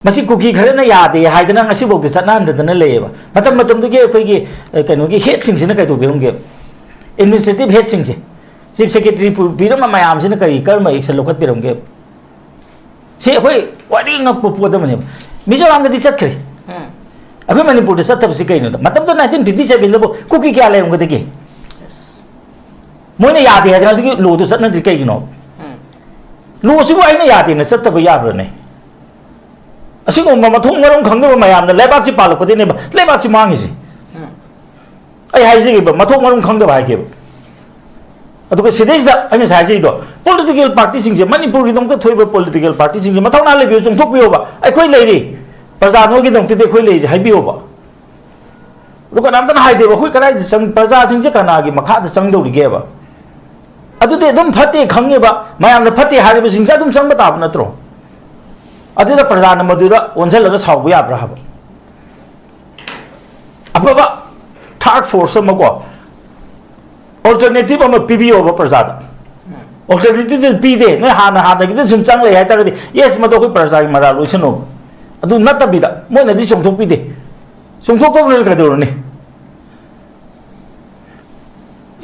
Masih kuki khare na yade haidana ngasi bok de chatna handana leba matam de ge koi gi kaino gi head sing sina kai do birum ge administrative head sing se chief secretary birum mayam sina kai karma action lokat birum ge se koi wadi ngap pu da mane mizoram de chat khre akoi manipur de chat si kai no matam to 1957 lebo kuki kya le ngam de ge moina yade haidana gi lo do chatna de kai no lo si bo aina yade na chat ta ba yabra ne असिगुम मथों मरम खंगब मयामना लेबाची पालपदिने लेबाची मांगिसि आई हाइजिगे मथों मरम खंगब हाइगे अदुगा सिदेसदा अने साइजिदो political party सिंजे Manipur गी दंत थोइबो political party सिंजे मथौना labio चुंथोकबियोबा अखोइ लेरि प्रजा नोगी दंत ते अखोइ लेजे हाइबियोबा अदुगा नामतन हाइदेबो अखोइ कराइ संग प्रजा सिंजे कनागी मखाद संगदौरिगेबा अदुदे दम फते खंगेबा मयामना फते हारिबो सिंजा दम संग बताब नत्रो अदुदा Pragyan Madhuda ओंझलगा साउबो याब्रा hub अफबा third force मको अल्टरनेटिव अम पीबीओ प्रजादा अल्टरनेटिव पीदे न हाना हाना कि सुम चंग ले हाइतागदि यस मदो कोइ प्रजा मरा लोइसनो अदु नतबिदा मोइनदि चोंथोक पीदे चोंथोक तो ने कदोरने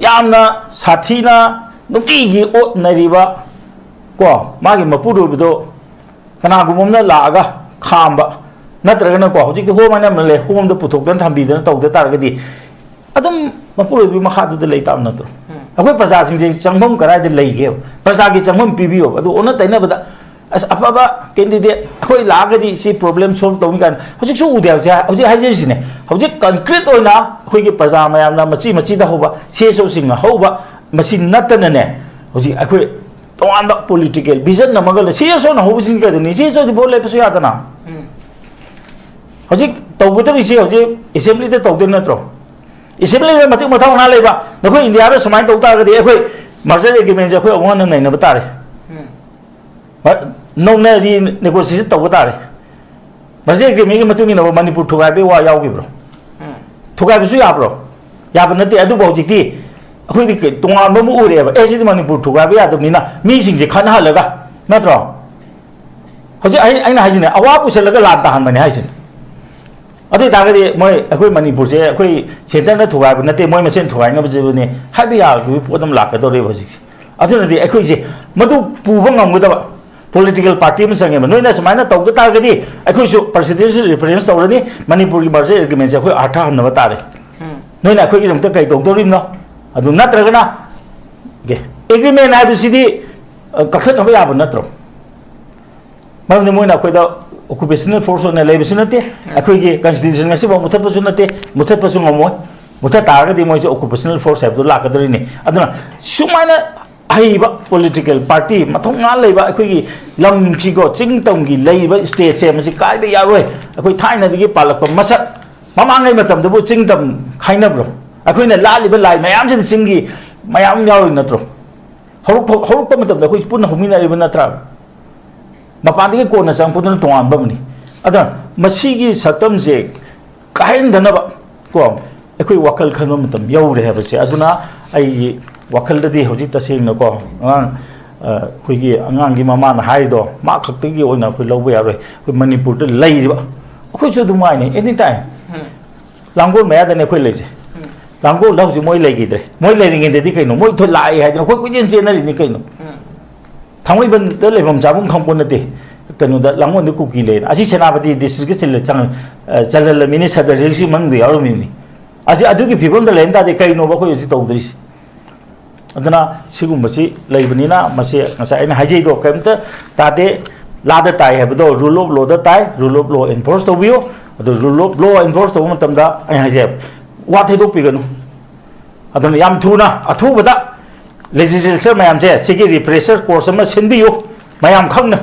यामना साथीना नुकीगी ओटनरिबा को मागी मपुरुबदो कनागुमना लागा खाम नत्रगना को हजिक होम ले होम पुथोदन थम्बीदन तौद तारगदी अदम मपुरुबी मखाद लेताब नत्रो अखोइ प्रजा सिंजे चंगम कराय लेगे प्रजा की चंगम पीबियो अदु ओन तैनबदा अस अफबा कैंडिडेट अखोइ लागदी सी प्रॉब्लम सॉल्व तौनी कान हजिक सु उदे हजिक हाइजेसिने हजिक कंक्रीट ओइना अखोइगी प्रजा मयामना मची मची दा होबा सेसो सिंग होबा मसी नतनने हजिक अखोइ तोंद पॉलिटिकल विजन नमगल सेसो न होबसिन कदनी सेसो दि बोल लेपसु यादना हजिक तौगदरि से हजिक असेंबली दे तौदे नत्रो असेंबली दे मति मथाव ना लेबा नखो इंडिया रे समाय तौता गदि अखोइ मर्जर एग्रीमेंट जे अखोइ ओन नैन बतारे नौना रि नेगोशिएशन तौबा तारे मर्जर एग्रीमेंट के मतुंग इन मणिपुर थुगाबे वा यावगिब्रो थुगाबसु याब्रो याब नते अदु बौजिति अखोइ दि तोंगाम मु उरेबा एजि मणिपुर थुगाबे यादबनिना मी सिंजे खनहलगा नत्रो हजि आइना हाजिने अवा पुसलगा लान ताहनबने हाजिने अदि तागदि मोय अखोइ मणिपुर से अखोइ सेंटर न थुगाबे नते मोय मसेन थुगाइनब जेबने हाबि यागु पोदम लाकदोरे हजि अदुनदि अखोइ जे मदु पुबा ngamgudaba political party म संगे नोइना समाइना तौग तागदि अखोइ सु प्रेसिडेंशियल रिफरेंस तौरनि मणिपुर की मर्जर एग्रीमेंट से अखोइ आठा हनबा तारे नोइना अखोइ की दमते कै तौदोरिनो अदु नत्रगना गे एग्रीमेंट हाबिसिदि कखनबा याब नत्रो मरमदि मोइना अखोइदा ऑक्युपेशनल फोर्स ने लेबिसु नते अखोइगी कॉन्स्टिट्यूशन ngasi ba मुथतपसु नते मुथतपसु ngमोय मुथत तारगदि मोइसे ऑक्युपेशनल फोर्स हाबदु लाकदरिनि अदुना सुमाइना हाइबा पॉलिटिकल पार्टी मथोंगा लेबा अखोइगी लमचिगो चिंगतंगी लेबा स्टेट से मसि काइबे यारोय अखोइ थाइनदि पालक मसक ममांगै मतमदबु चिंगतम खाइनब्रो अखोइना लालिबा लाइ मयाम सिन सिंगी मयाम यारोय नत्रो हरुप मतमदा अखोइ पुन हुमिनारिबा नत्रा मपानदि कोना संपुदन तोंगानबमनि अदा मसिगी सतम से काइनदनबा को अखोइ वकल खनम मतम यौरे हेबसे अदुना आई वखलदि हौजि तसेंग को अखोइगी अंगांगी ममाना हाइदो मा खक्तगी ओइना अखोइ लौबा यारोय अखोइ Manipur the लैरिबा अखोइसु दुमाइने any time Langol मयादने अखोइ लेजे लांगोल लौजि मोइ लेगिद्रे मोइ लेरिंगेदि कैनो मोइ थो लाई हाइदन अखोइ कुजेन चेनरिनि कैनो थांगैबन द लेबम जाबुं खंपोनते कैनो द लांगोन द कुकी लेन अजि सेनापति डिस्ट्रिक्ट चल चंग चलल मिनि सदर रिलसि मंग दे यारो मिनि अजि अदुगी फिबम द लेन तादे कैनो बखोइ अजि तौदरिसि अदना सिगुमबसि लेबनिना मसे ngasa aina haijeido kaimta tade lada tai habdo rule of law da tai rule of law enforce tobio adu rule of law enforce to matamda ai haije wa thai dok piganu aduna yam thuna athubada legislature mayam je sigi refresher course ma sinbiyo mayam khangna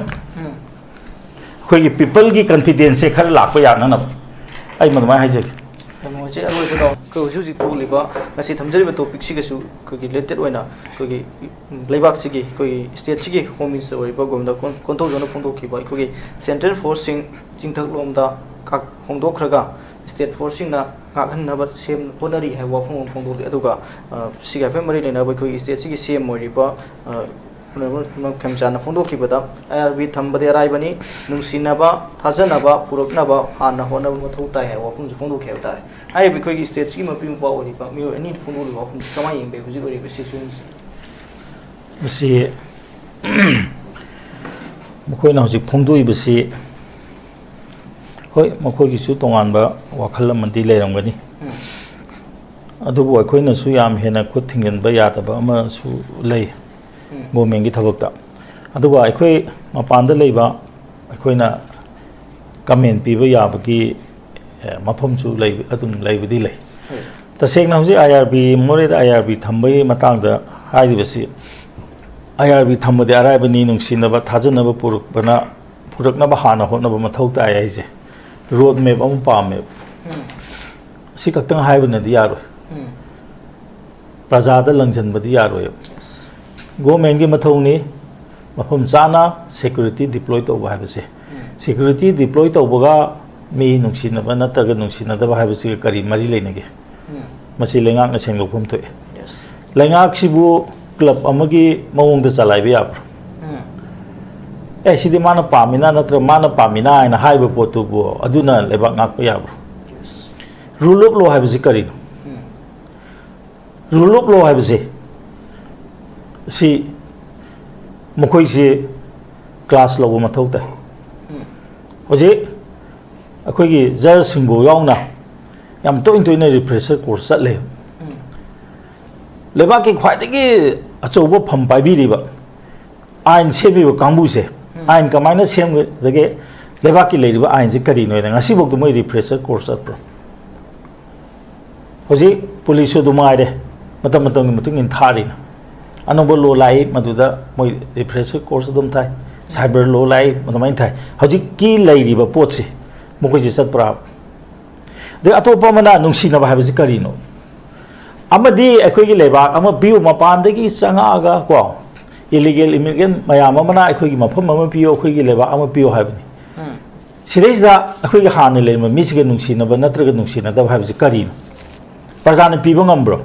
khoi people gi confidence se khar lakpa yana na ai madmai haije मोचे अरोइबदो को हुजुजि तोलिबा मसि थमजरिबा topic सिगसु कोगी related ओइना कोगी लेबाक सिगी कोगी state सिगी home minister ओइबा गोमदा कोंथौ जोनो फोंदोखिबा कोगी central forcing चिंथक लोमदा का होंदोखरगा state forcing ना गाखननबा same honorary है वाफों फोंदोदि अदुगा सिगा फेमरी लेना कोगी state सिगी same ओइबा ꯈꯦꯝꯆꯥꯟꯅ ꯐꯣꯡꯗꯣꯛꯈꯤꯕꯗ IRB ꯊꯝꯕꯗꯤ ꯑꯔꯥꯏꯕꯅꯤ ꯅꯨꯡꯁꯤꯅꯕ ꯊꯥꯖꯅꯕ ꯄꯨꯔꯛꯅꯕ ꯍꯥꯟꯅ ꯍꯣꯠꯅꯕ ꯃꯊꯧ ꯇꯥꯏ ꯍꯥꯏꯕ ꯋꯥꯐꯝꯁꯨ ꯐꯣꯡꯗꯣꯛꯈꯤ ꯍꯥꯏꯕ ꯇꯥꯔꯦ ꯍꯥꯏꯔꯤꯕ ꯑꯩꯈꯣꯏꯒꯤ ꯁ꯭ꯇꯦꯠꯁꯤꯒꯤ ꯃꯄꯤ ꯃꯄꯥ ꯑꯣꯏꯔꯤꯕ ꯃꯤꯑꯣꯏ ꯑꯅꯤ ꯐꯣꯡꯗꯣꯛꯂꯤꯕ ꯋꯥꯐꯝꯁꯤ ꯀꯃꯥꯏꯅ ꯌꯦꯡꯕꯤꯏ ꯍꯧꯖꯤꯛ ꯑꯣꯏꯔꯤꯕ ꯁꯤꯆꯨꯋꯦꯁꯟꯁꯤ ꯃꯁꯤ ꯃꯈꯣꯏꯅ ꯍꯧꯖꯤꯛ ꯐꯣꯡꯗꯣꯛꯏꯕꯁꯤ ꯍꯣꯏ ꯃꯈꯣꯏꯒꯤꯁꯨ ꯇꯣꯉꯥꯟꯕ ꯋꯥꯈꯜ ꯑꯃꯗꯤ ꯂꯩꯔꯝꯒꯅꯤ ꯑꯗꯨꯕꯨ ꯑꯩꯈꯣꯏꯅꯁꯨ ꯌꯥꯝ ꯍꯦꯟꯅ ꯈꯨꯠ ꯊꯤꯡꯖꯤꯟꯕ ꯌꯥꯗꯕ ꯑꯃꯁꯨ ꯂꯩ ꯒꯣꯔꯃꯦꯟꯒꯤ ꯊꯕꯛꯇ ꯑꯗꯨꯒ ꯑꯩꯈꯣꯏ ꯃꯄꯥꯟꯗ ꯂꯩꯕ ꯑꯩꯈꯣꯏꯅ ꯀꯃꯦꯟ ꯄꯤꯕ ꯌꯥꯕꯒꯤ ꯃꯐꯝꯁꯨ ꯑꯗꯨꯝ ꯂꯩꯕꯗꯤ ꯂꯩ ꯇꯁꯦꯡꯅ ꯍꯧꯖꯤꯛ IRB ꯃꯣꯔꯦꯗ IRB ꯊꯝꯕꯒꯤ ꯃꯇꯥꯡꯗ ꯍꯥꯏꯔꯤꯕꯁꯤ IRB ꯊꯝꯕꯗꯤ ꯑꯔꯥꯏꯕꯅꯤ ꯅꯨꯡꯁꯤꯅꯕ ꯊꯥꯖꯅꯕ ꯄꯨꯔꯛꯅꯕ ꯍꯥꯟꯅ ꯍꯣꯠꯅꯕ ꯃꯊꯧ ꯇꯥꯏ ꯍꯥꯏꯁꯦ ꯔꯣꯗ ꯃꯦꯞ ꯑꯃ ꯄꯥꯝꯃꯦꯕ ꯁꯤ ꯈꯛꯇꯪ ꯍꯥꯏꯕꯅꯗꯤ ꯌꯥꯔꯣꯏ ꯄ꯭ꯔꯖꯥꯗ ꯂꯪꯁꯤꯟꯕꯗꯤ ꯌꯥꯔꯣꯏꯕ ꯒꯣꯔꯃꯦꯟꯒꯤ ꯃꯊꯧꯅꯤ ꯃꯐꯝ ꯆꯥꯅ ꯁꯦꯀ꯭ꯌꯨꯔꯤꯇꯤ ꯗꯤꯄ꯭ꯂꯣꯏ ꯇꯧꯕ ꯍꯥꯏꯕꯁꯦ ꯁꯦꯀ꯭ꯌꯨꯔꯤꯇꯤ ꯗꯤꯄ꯭ꯂꯣꯏ ꯇꯧꯕꯒ ꯃꯤ ꯅꯨꯡꯁꯤꯅꯕ ꯅꯠꯇ꯭ꯔꯒ ꯅꯨꯡꯁꯤꯅꯗꯕ ꯍꯥꯏꯕꯁꯤꯒ ꯀꯔꯤ ꯃꯔꯤ ꯂꯩꯅꯒꯦ ꯃꯁꯤ ꯂꯩꯉꯥꯛꯅ ꯁꯦꯡꯗꯣꯛꯐꯝ ꯊꯣꯛꯏ ꯂꯩꯉꯥꯛꯁꯤꯕꯨ ꯀ꯭ꯂꯕ ꯑꯃꯒꯤ ꯃꯑꯣꯡꯗ ꯆꯂꯥꯏꯕ ꯌꯥꯕ꯭ꯔꯥ ꯁꯤꯗꯤ ꯃꯥꯅ ꯄꯥꯝꯃꯤꯅ ꯅꯠꯇ꯭ꯔꯒ ꯃꯥꯅ ꯄꯥꯝꯃꯤꯅ ꯍꯥꯏꯅ ꯍꯥꯏꯕ ꯄꯣꯠꯇꯨꯕꯨ ꯑꯗꯨꯅ ꯂꯩꯕꯥꯛ ꯉꯥꯛꯄ ꯌꯥꯕ꯭ꯔꯥ ꯔꯨꯜ ꯑꯣꯐ ꯂꯣ ꯍꯥꯏꯕꯁꯤ ꯀꯔꯤꯅꯣ ꯔꯨꯜ ꯑꯣꯐ ꯂꯣ ꯍꯥꯏꯕꯁꯤ ꯁꯤ ꯃꯈꯣꯏꯁꯤ ꯀ꯭ꯂꯥꯁ ꯂꯧꯕ ꯃꯊꯧ ꯇꯥꯏ ꯍꯧꯖꯤꯛ ꯑꯩꯈꯣꯏꯒꯤ ꯖꯖꯁꯤꯡꯕꯨ ꯌꯥꯎꯅ ꯌꯥꯝ ꯇꯣꯏꯅ ꯔꯤꯐ꯭ꯔꯦꯁꯔ ꯀꯣꯔꯁ ꯆꯠꯂꯦ ꯂꯩꯕꯥꯛꯀꯤ ꯈ꯭ꯋꯥꯏꯗꯒꯤ ꯑꯆꯧꯕ ꯐꯝ ꯄꯥꯏꯕꯤꯔꯤꯕ ꯑꯥꯏꯟ ꯁꯦꯝꯃꯤꯕ ꯀꯥꯡꯕꯨꯁꯦ ꯑꯥꯏꯟ ꯀꯃꯥꯏꯅ ꯁꯦꯝꯒꯗꯒꯦ ꯂꯩꯕꯥꯛꯀꯤ ꯂꯩꯔꯤꯕ ꯑꯥꯏꯟꯁꯤ ꯀꯔꯤꯅꯣ ꯍꯥꯏꯅ ꯉꯁꯤꯐꯥꯎꯗ ꯃꯣꯏ ꯔꯤꯐ꯭ꯔꯦꯁꯔ ꯀꯣꯔꯁ ꯆꯠꯄ꯭ꯔꯣ ꯍꯧꯖꯤꯛ ꯄꯨꯂꯤꯁꯁꯨ ꯑꯗꯨꯝ ꯉꯥꯏꯔꯦ ꯃꯇꯝꯒꯤ ꯃꯇꯨꯡ ꯏꯟꯅ ꯊꯥꯔꯤꯅ ꯑꯅꯧꯕ ꯂꯣ ꯂꯥꯛꯏ ꯃꯗꯨꯗ ꯃꯣꯏ ꯔꯤꯐ꯭ꯔꯦꯁꯔ ꯀꯣꯔꯁ ꯑꯗꯨꯝ ꯊꯥꯏ ꯁꯥꯏꯕꯔ ꯂꯣ ꯂꯥꯛꯏ ꯑꯗꯨꯃꯥꯏꯅ ꯊꯥꯏ ꯍꯧꯖꯤꯛꯀꯤ ꯂꯩꯔꯤꯕ ꯄꯣꯠꯁꯤ ꯃꯈꯣꯏꯁꯤ ꯆꯠꯄ꯭ꯔꯥ ꯑꯗꯩ ꯑꯇꯣꯞꯄ ꯑꯃꯅ ꯅꯨꯡꯁꯤꯅꯕ ꯍꯥꯏꯕꯁꯤ ꯀꯔꯤꯅꯣ ꯑꯃꯗꯤ ꯑꯩꯈꯣꯏꯒꯤ ꯂꯩꯕꯥꯛ ꯑꯃ ꯄꯤꯌꯨ ꯃꯄꯥꯟꯗꯒꯤ ꯆꯪꯉꯛꯑꯒ ꯀꯣ ꯏꯂꯤꯒꯦꯜ ꯏꯃꯤꯒ꯭ꯔꯦꯟ ꯃꯌꯥꯝ ꯑꯃꯅ ꯑꯩꯈꯣꯏꯒꯤ ꯃꯐꯝ ꯑꯃ ꯄꯤꯌꯣ ꯑꯩꯈꯣꯏꯒꯤ ꯂꯩꯕꯥꯛ ꯑꯃ ꯄꯤꯌꯣ ꯍꯥꯏꯕꯅꯤ ꯁꯤꯗꯩꯁꯤꯗ ꯑꯩꯈꯣꯏꯒꯤ ꯍꯥꯟꯅ ꯂꯩꯔꯤꯕ ꯃꯤꯁꯤꯒ ꯅꯨꯡꯁꯤꯅꯕ ꯅꯠꯇ꯭ꯔꯒ ꯅꯨꯡꯁꯤꯅꯗꯕ ꯍꯥꯏꯕꯁꯤ ꯀꯔꯤꯅꯣ ꯄ꯭ꯔꯖꯥꯅ ꯄꯤꯕ ꯉꯝꯕ꯭ꯔꯣ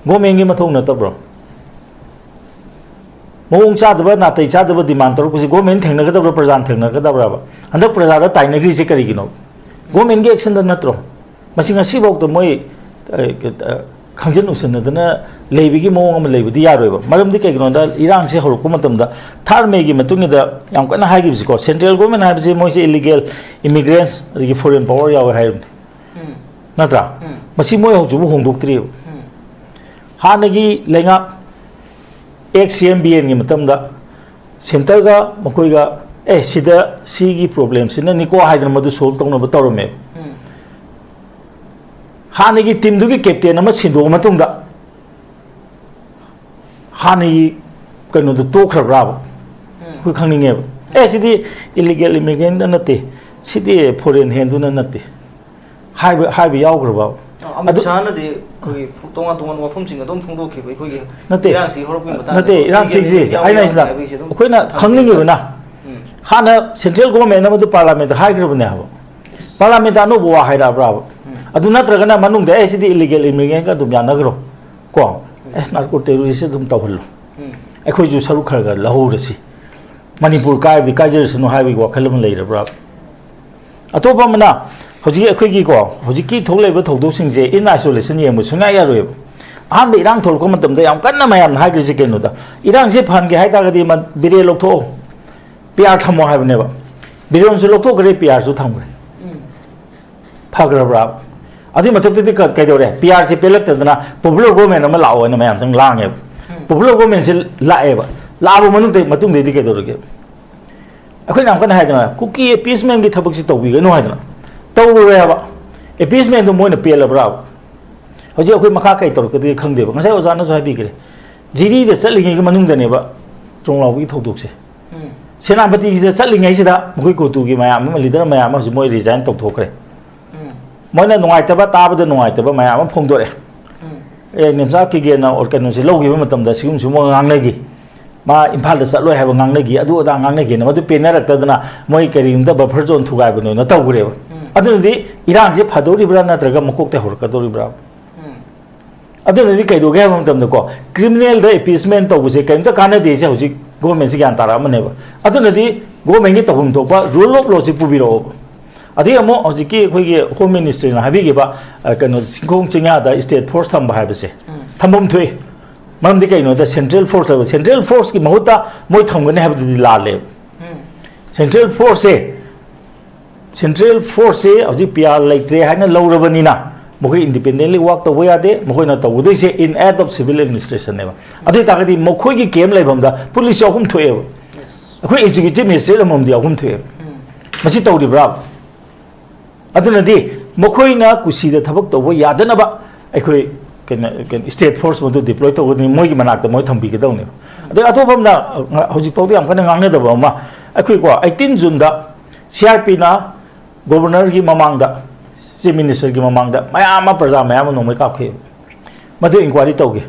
ꯒꯣꯔꯃꯦꯟꯒꯤ ꯃꯊꯧ ꯅꯠꯇꯕ꯭ꯔꯣ ꯃꯑꯣꯡ ꯆꯥꯗꯕ ꯅꯥꯇꯩ ꯆꯥꯗꯕ ꯗꯤꯃꯥꯟ ꯇꯧꯔꯛꯄꯁꯤ ꯒꯣꯔꯃꯦꯟ ꯊꯦꯡꯅꯒꯗꯕ꯭ꯔꯥ ꯄ꯭ꯔꯖꯥꯅ ꯊꯦꯡꯅꯒꯗꯕ꯭ꯔꯥꯕ ꯍꯟꯗꯛ ꯄ꯭ꯔꯖꯥꯗ ꯇꯥꯏꯅꯈ꯭ꯔꯤꯁꯤ ꯀꯔꯤꯒꯤꯅꯣ ꯒꯣꯔꯃꯦꯟꯒꯤ ꯑꯦꯛꯁꯟꯗ ꯅꯠꯇ꯭ꯔꯣ ꯃꯁꯤ ꯉꯁꯤꯐꯥꯎꯗ ꯃꯣꯏ ꯈꯪꯖꯟ ꯎꯁꯟꯅꯗꯅ ꯂꯩꯕꯒꯤ ꯃꯑꯣꯡ ꯑꯃ ꯂꯩꯕꯗꯤ ꯌꯥꯔꯣꯏꯕ ꯃꯔꯝꯗꯤ ꯀꯩꯒꯤꯅꯣꯗ ꯏꯔꯥꯡꯁꯤ ꯍꯧꯔꯛꯄ ꯃꯇꯝꯗ 3 ꯃꯦꯒꯤ ꯃꯇꯨꯡꯗ ꯌꯥꯝ ꯀꯟꯅ ꯍꯥꯏꯈꯤꯕꯁꯤꯀꯣ ꯁꯦꯟꯇ꯭ꯔꯦꯜ ꯒꯣꯔꯃꯦꯟ ꯍꯥꯏꯕꯁꯤ ꯃꯣꯏꯁꯤ ꯏꯂꯤꯒꯦꯜ ꯏꯃꯤꯒ꯭ꯔꯦꯟꯁ ꯑꯗꯒꯤ ꯐꯣꯔꯦꯟ ꯄꯥꯋꯔ ꯌꯥꯎꯋꯦ ꯍꯥꯏꯕꯅꯤ ꯅꯠꯇ꯭ꯔꯥ ꯃꯁꯤ ꯃꯣꯏ ꯍꯧꯖꯤꯛꯕꯨ ꯍꯣꯡꯗꯣꯛꯇ꯭ꯔꯤꯕ ꯍꯥꯟꯅꯒꯤ ꯂꯩꯉꯥꯛ XCMBNꯒꯤ ꯃꯇꯝꯗ ꯁꯦꯟꯇꯔꯒ ꯃꯈꯣꯏꯒ ꯁꯤꯗ ꯁꯤꯒꯤ ꯄ꯭ꯔꯣꯕ꯭ꯂꯦꯝꯁꯤꯅꯅꯤꯀꯣ ꯍꯥꯏꯗꯅ ꯃꯗꯨ ꯁꯣꯜꯕ ꯇꯧꯅꯕ ꯇꯧꯔꯝꯃꯦꯕ ꯍꯥꯟꯅꯒꯤ ꯇꯤꯝꯗꯨꯒꯤ ꯀꯦꯞꯇꯦꯟ ꯑꯃ ꯁꯤꯟꯗꯣꯛꯑ ꯃꯇꯨꯡꯗ ꯍꯥꯟꯅꯒꯤ ꯀꯩꯅꯣꯗꯨ ꯇꯣꯛꯈ꯭ꯔꯕ꯭ꯔꯥꯕ ꯑꯩꯈꯣꯏ ꯈꯪꯅꯤꯡꯉꯦꯕ ꯁꯤꯗꯤ ꯏꯂꯤꯒꯦꯜ ꯏꯃꯤꯒ꯭ꯔꯦꯟꯗ ꯅꯠꯇꯦ ꯁꯤꯗꯤ ꯐꯣꯔꯦꯟ ꯍꯦꯟꯗꯨꯅ ꯅꯠꯇꯦ ꯍꯥꯏꯕ ꯌꯥꯎꯈ꯭ꯔꯕ ꯑꯃꯤꯠ ꯁꯥꯍꯅꯗꯤ ꯑꯩꯈꯣꯏꯒꯤ ꯇꯣꯉꯥꯟ ꯋꯥꯐꯝꯁꯤꯡ ꯑꯗꯨꯝ ꯐꯣꯡꯗꯣꯛꯈꯤꯕ ꯑꯩꯈꯣꯏꯒꯤ ꯅꯠꯇꯦ ꯏꯔꯥꯡꯁꯤ ꯍꯧꯔꯛꯄꯒꯤ ꯃꯇꯥꯡꯗ ꯅꯠꯇꯦ ꯏꯔꯥꯡꯁꯤꯡꯁꯦ ꯑꯩꯅ ꯁꯤꯗ ꯑꯩꯈꯣꯏꯅ ꯈꯪꯅꯤꯡꯉꯤꯕꯅ ꯍꯥꯟꯅ ꯁꯦꯟꯇ꯭ꯔꯦꯜ ꯒꯣꯔꯃꯦꯟ ꯑꯃꯗꯨ ꯄꯥꯔꯂꯥꯃꯦꯟꯇ ꯍꯥꯏꯈ꯭ꯔꯕꯅꯦ ꯍꯥꯏꯕ ꯄꯥꯔꯂꯥꯃꯦꯟꯇ ꯑꯅꯧꯕ ꯋꯥ ꯍꯥꯏꯔꯛꯑꯕ꯭ꯔꯥꯕ ꯑꯗꯨ ꯅꯠꯇ꯭ꯔꯒꯅ ꯃꯅꯨꯡꯗ ꯁꯤꯗꯤ ꯏꯂꯤꯒꯦꯜ ꯏꯃꯤꯒ꯭ꯔꯦꯟꯒ ꯑꯗꯨꯝ ꯌꯥꯅꯈ꯭ꯔꯣ ꯀꯣ ꯅꯥꯔꯀꯣ ꯇꯦꯔꯣꯔꯤꯁꯁꯦ ꯑꯗꯨꯝ ꯇꯧꯍꯜꯂꯣ ꯑꯩꯈꯣꯏꯁꯨ ꯁꯔꯨꯛ ꯈꯔ ꯂꯧꯍꯧꯔꯁꯤ ꯃꯅꯤꯄꯨꯔ ꯀꯥꯏꯕꯗꯤ ꯀꯥꯏꯖꯔꯁꯅꯨ ꯍꯥꯏꯕꯒꯤ ꯋꯥꯈꯜ ꯑꯃ ꯂꯩꯔꯕ꯭ꯔꯥ ꯑꯇꯣꯞꯄ ꯑꯃꯅ ꯍꯧꯖꯤꯛ ꯑꯩꯈꯣꯏꯒꯤꯀꯣ ꯍꯧꯖꯤꯛꯀꯤ ꯊꯣꯛꯂꯛꯏꯕ ꯊꯧꯗꯣꯛꯁꯤꯡꯁꯦ ꯏꯟ ꯑꯥꯏꯁꯣꯂꯦꯁꯟ ꯌꯦꯡꯕ ꯁꯨꯡꯌꯥ ꯌꯥꯔꯣꯏꯕ ꯑꯍꯥꯟꯕ ꯏꯔꯥꯡ ꯊꯣꯛꯂꯛꯄ ꯃꯇꯝꯗ ꯌꯥꯝ ꯀꯟꯅ ꯃꯌꯥꯝꯅ ꯍꯥꯏꯈ꯭ꯔꯤꯁꯤ ꯀꯩꯅꯣꯗ ꯏꯔꯥꯡꯁꯦ ꯐꯍꯟꯒꯦ ꯍꯥꯏꯇꯥꯔꯒꯗꯤ ꯕꯤꯔꯦꯟ ꯂꯧꯊꯣꯛꯑꯣ PR ꯊꯝꯃꯣ ꯍꯥꯏꯕꯅꯦꯕ ꯕꯤꯔꯦꯟꯁꯨ ꯂꯧꯊꯣꯛꯈ꯭ꯔꯦ PRꯁꯨ ꯊꯝꯈ꯭ꯔꯦ ꯐꯈ꯭ꯔꯕ꯭ꯔꯥ ꯑꯗꯨꯒꯤ ꯃꯊꯛꯇꯗꯤ ꯀꯩꯗꯧꯔꯦ PRꯁꯦ ꯄꯦꯜꯂꯛꯇꯗꯅ ꯄꯣꯄꯨꯂꯔ ꯒꯣꯔꯃꯦꯟ ꯑꯃ ꯂꯥꯛꯑꯣ ꯍꯥꯏꯅ ꯃꯌꯥꯝꯁꯪ ꯂꯥꯡꯉꯦꯕ ꯄꯣꯄꯨꯂꯔ ꯒꯣꯔꯃꯦꯟꯁꯦ ꯂꯥꯛꯑꯦꯕ ꯂꯥꯛꯑꯕ ꯃꯇꯨꯡꯗꯩꯗꯤ ꯀꯩꯗꯧꯔꯒꯦ ꯑꯩꯈꯣꯏꯅ ꯌꯥꯝ ꯀꯟꯅ ꯍꯥꯏꯗꯅ ꯀꯨꯀꯤ ꯑꯦꯄꯤꯁꯃꯦꯟꯒꯤ ꯊꯕꯛꯁꯤ ꯇꯧꯕꯤꯒꯅꯨ ꯍꯥꯏꯗꯅ ꯇꯧꯔꯨꯔꯦ ꯍꯥꯏꯕ ꯑꯦꯄꯤꯁꯃꯦꯟꯗꯨ ꯃꯣꯏꯅ ꯄꯦꯜꯂꯕ꯭ꯔꯥꯕ ꯍꯧꯖꯤꯛ ꯑꯩꯈꯣꯏ ꯃꯈꯥ ꯀꯩ ꯇꯧꯔꯛꯀꯗꯒꯦ ꯈꯪꯗꯦꯕ ꯉꯁꯥꯏ ꯑꯣꯖꯥꯅꯁꯨ ꯍꯥꯏꯕꯤꯈ꯭ꯔꯦ ꯖꯤꯔꯤꯗ ꯆꯠꯂꯤꯉꯩꯒꯤ ꯃꯅꯨꯡꯗꯅꯦꯕ ꯆꯣꯡꯂꯥꯎꯕꯒꯤ ꯊꯧꯗꯣꯛꯁꯦ ꯁꯦꯅꯥꯄꯇꯤꯁꯤꯗ ꯆꯠꯂꯤꯉꯩꯁꯤꯗ ꯃꯈꯣꯏ ꯀꯣꯇꯨꯒꯤ ꯃꯌꯥꯝ ꯑꯃ ꯂꯤꯗꯔ ꯃꯌꯥꯝ ꯑꯃ ꯍꯧꯖꯤꯛ ꯃꯣꯏ ꯔꯤꯖꯥꯏꯟ ꯇꯧꯊꯣꯛꯈ꯭ꯔꯦ ꯃꯣꯏꯅ ꯅꯨꯡꯉꯥꯏꯇꯕ ꯇꯥꯕꯗ ꯅꯨꯡꯉꯥꯏꯇꯕ ꯃꯌꯥꯝ ꯑꯃ ꯐꯣꯡꯗꯣꯔꯛꯑꯦ ꯅꯦꯝꯆꯥ ꯀꯤꯒꯦꯅ ꯀꯩꯅꯣꯁꯦ ꯂꯧꯈꯤꯕ ꯃꯇꯝꯗ ꯁꯤꯒꯨꯝꯕꯁꯨ ꯃꯣꯏ ꯉꯥꯡꯅꯈꯤ ꯃꯥ ꯏꯝꯐꯥꯜꯗ ꯆꯠꯂꯣꯏ ꯍꯥꯏꯕ ꯉꯥꯡꯅꯈꯤ ꯑꯗꯨ ꯑꯗꯥ ꯉꯥꯡꯅꯈꯤꯅ ꯃꯗꯨ ꯄꯦꯟꯅꯔꯛꯇꯗꯅ ꯃꯣꯏ ꯀꯔꯤꯒꯨꯝꯕ ꯕꯐꯔ ꯖꯣꯟ ꯊꯨꯒꯥꯏꯕꯅꯣꯅ ꯇꯧꯈ꯭ꯔꯦꯕ ꯑꯗꯨꯅꯗꯤ ꯏꯔꯥꯡꯁꯦ ꯐꯗꯧꯔꯤꯕ꯭ꯔꯥ ꯅꯠꯇ꯭ꯔꯒ ꯃꯀꯣꯛꯇ ꯍꯧꯔꯛꯀꯗꯧꯔꯤꯕ꯭ꯔꯥ ꯑꯗꯨꯅꯗꯤ ꯀꯩꯗꯧꯒꯦ ꯍꯥꯏꯕ ꯃꯇꯝꯗꯀꯣ ꯀ꯭ꯔꯤꯃꯤꯅꯦꯜꯗ ꯑꯦꯄꯤꯁꯃꯦꯟ ꯇꯧꯕꯁꯦ ꯀꯔꯤꯝꯇ ꯀꯥꯟꯅꯗꯦꯁꯦ ꯍꯧꯖꯤꯛ government si gan tara mane ba adu na di government gi tabum to ba rule of law si pubiro adi amo hojiki khoi gi home ministry na habi gi ba kano singkong chinga da state force tham ba ha ba se thambum thui mam di kai no da central force la central force ki mahuta moi tham gane ha di la le central force se hoji pr laitre ha na lawrabani na mokoi independently work to boya de mokoi na to udai se in aid of civil administration ne ba adi ta gadi mokoi gi kem lai bam da police ahum thoe ba akhoi executive ministry mom di ahum thoe masi to di bra aduna di mokoi na kusi da thabak to bo yadana ba akhoi ken state force mo deploy to ni moi gi manak ta moi thambi gi dawne adi athobam na hoji pawdi am kana ngang ne da ba ma akhoi ko 18 june da crp na governor gi mamang da chief minister gi mamang da mayama praja mayama no mai kap khe madu inquiry tawge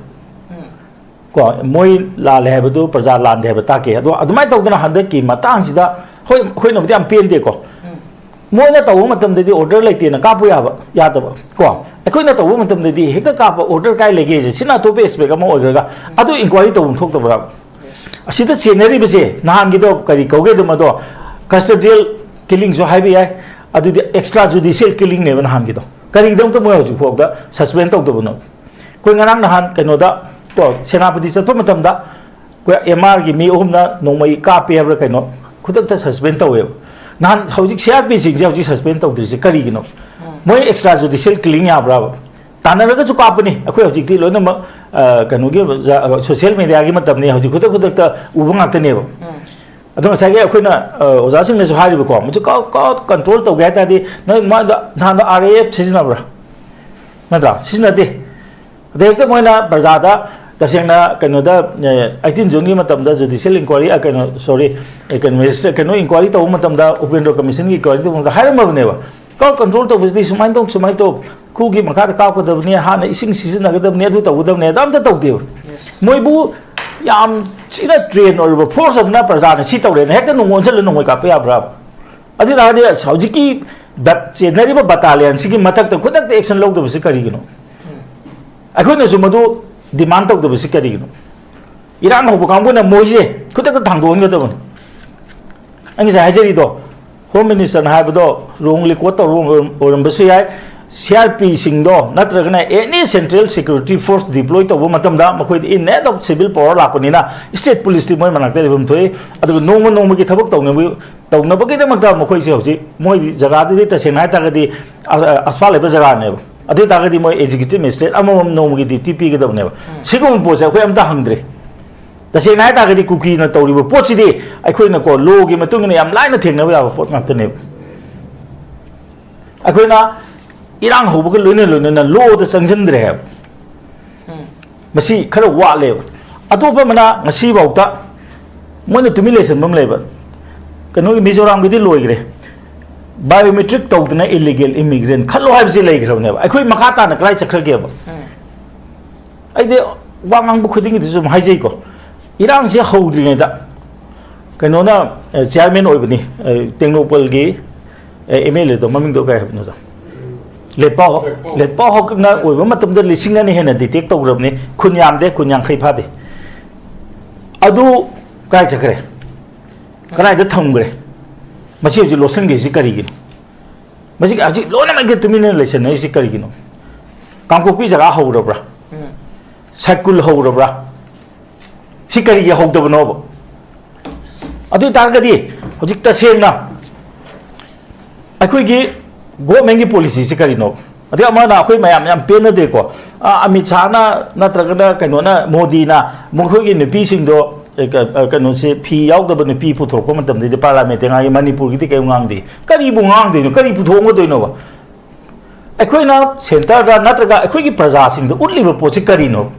ko moi la le ha du praja lan de ba ta ke ado adumai tawdana handa ki matang sida hoi no diam pen de ko moi na tawu matam de order laite na kapu ya ba ya da ba ko akhoi na tawu matam de hekta kap order kai lege je sina to be spec ma order ga ado inquiry tawum thok ta ba asida scenery be se nahan gi do kari koge do ma do custodial killing so hai bi ai adu extra judicial killing ne ban han gi do kari dom to mo ju phok da suspend tok do no koi ngarang nahan kano da to senapati chatpo matam da ko mr gi mi ohum na nomai ka pe habra kano khudak ta suspend tawe nahan hojik crp sing je hojik suspend taw dri kari gi no moi extra judicial killing ya bra tanara ga chu ka pani akhoi hojik ti loina ma kano gi social media gi matam ne hojik khudak ta ubang at ne ba adum sa ge akhoi na oja sing ne so hari ko mu ka control to ga ta di na ma na raf sijna bra na da sijna de dekte moina barzada tasengna kano da 18 june gi matam da judicial inquiry kano sorry minister kano inquiry to matam da upendra commission gi inquiry to da haram ba ne ba ka control to busdi sumai to ku gi makha ka ko da ne ha na ising season na da ne du to da ne dam da to de moi bu yam china train or force na praja na si to re hekta no ngon chal no ka pe abra adi da de sauji ki bat chenari ba battalion si gi mathak to khudak de action log da bisi kari gi no akhoi na su madu demand tok da bisi kari gi no irang ho kang bu na moje khudak thang do ngi da bon angi sa hajeri do home minister na ha do wrongly ko to wrong or basu yai crp sing do natragna any central security force deploy to bo matam da makoi in net of civil power la pani na state police ti moi manak te bum thoi adu no gi thabak to na ba gi da makta makoi se hoji moi jaga de ta senai ta ga di asfal le ba jaga ne adu ta ga di moi executive magistrate amam no gi di tp gi da ne ba sigum po se khoi am ta hangdre ta senai ta ga di kuki na to ri bo po chi di akhoi na ko lo gi matung ne am lai na theng na ba pot ngak te ne akhoi na irang ho bu loine na lo da sangjin dre ha masi khara wa le atopa mana ngasi bauta moina tumi lesson bam leba kanu mizoram gi di loi gre biometric tawdna illegal immigrant khalo ha bisi lei grone ba akhoi makha ta na krai chakhra ge ba ai de wangang bu khuding di zum hai jai ko irang se hodri ngai da kanu na chairman oi bani tengnopal gi mla do maming do kai habna za let pa ho na oi ba matam da lising na ni hena detect to rab ni khunyam de khunyang khai pha de adu kai chakre kana da tham gre masi ji losan ge si kari gi masi aji lona ma ge tumi ne lesson ne si kari gi no kangko pi jaga ho ro bra sakul ho ro bra si kari ge ho da no ba adu tar ga di hojik ta sen na akhoi gi government ki policy si kari no adi amana akhoi mayam yam pen na de ko amit shah na natragana kano na modi na mokhoi gi nupi sing do kano se phi yaw da ban pi puthok ko matam de parliament ngai manipur gi ke ngang de kari bu ngang de no kari puthong go do no ba akhoi na center da natraga akhoi gi praja sing do utli ba po si kari no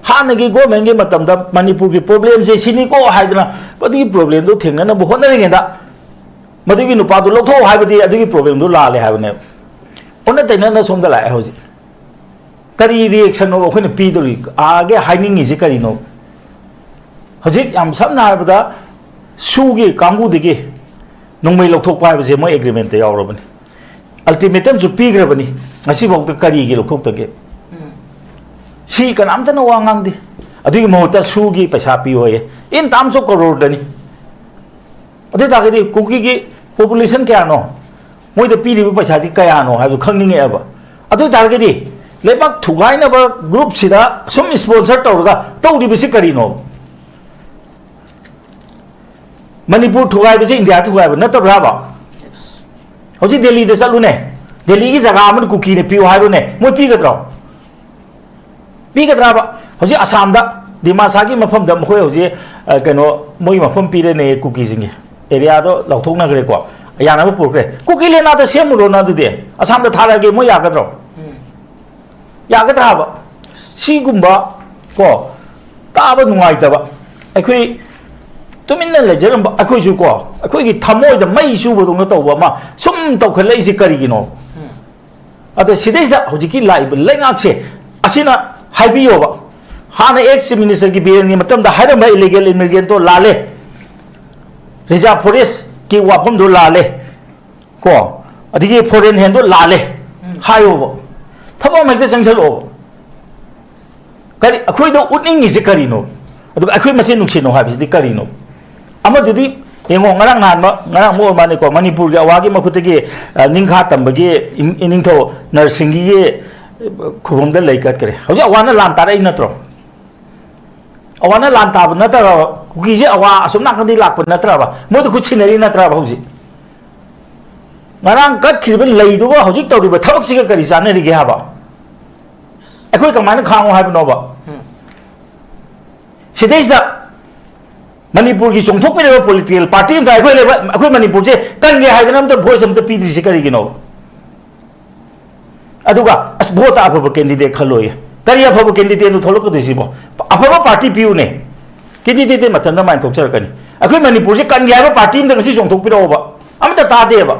ha na gi government gi matam da manipur gi problem se sini ko haidna padi problem do thengna na bo honare nge da मधुगी नुपा दो लोथो हाइबदी अदुगी problem दो लाले हाइबने ओने तैना ना सोमदा लाए होजी करी reaction no ओखने P दोरी आगे हाइनिंग इजे करी नो होजी याम समना हाइबदा सुगी कांगु दिगे नोंमै लोथोक पाइबजे मो एग्रीमेंट ते यावरबनी अल्टीमेटम जु पीग्रबनी ngasi bok ta kari gi lothok ta ge si kanam ta no wangang di अदुगी मोता सुगी पैसा पी होए in terms of crore dani adu ta gadi kuki gi population kya no moi da piri ba paisa ji kaya no ha du khangni nge ba adu ta gadi lebak thugai na ba group sida sum sponsor tawga tawdi bisi kari no Manipur thugai bisi India thugai ba na tabra ba hoji Delhi de salu ne Delhi ki jaga amun kuki ne piu hairu ne moi pi gadro pi gadra ba hoji Assam da Dimasa ki mafam da moi hoji kano moi mafam pi re ne kuki singe area do lauthok na gre ko ya na pur gre kuki le na da sem ro na du de Assam da thara ge moi ya gadro ya gadra ba si gumba ko ta ba nungai da ba akhui tumin le jeram ba akhui ju ko akhui ki thamoi da mai su bu dong to ba ma sum to khalai si kari gi no ado sidai da hoji ki live lengak se asina haibiyo ba hana ex minister ki bier ni matam da haram ba illegal immigrant to lale reserve forest ki wafam do lale ko adigi foreign hand do lale hayo ba thabo mai da sangsal o kari akhui do utning ni se kari no ado akhui masin nuksi no ha bi kari no ama dudi yengo ngarang nan ma ngarang mo mani ko Manipur ga awagi makutegi ningkha tambagi iningtho nursing gi khubum da laikat kare hoja awana lan tara inatro awana lan ta ba natara kuki je awa asum na khandi lak pa natra ba mo du kuchinari natra ba hoji ngarang kat khirbe lai du ba hoji tawri ba thabak siga kari sanari ge ha ba akoi kamana khango ha ba no ba sidai da Manipur ki chongthok pe political party am thai khoi le akhoi Manipur je kan ge hai ganam ta voice am ta pi dri kari gi no aduga as bota apha candidate khaloi kari apha candidate nu tholok du si bo apha party piu ne candidate matan da man thok char kani akhoi Manipur je kan ge hai party am da si chongthok pi ro ba am ta de ba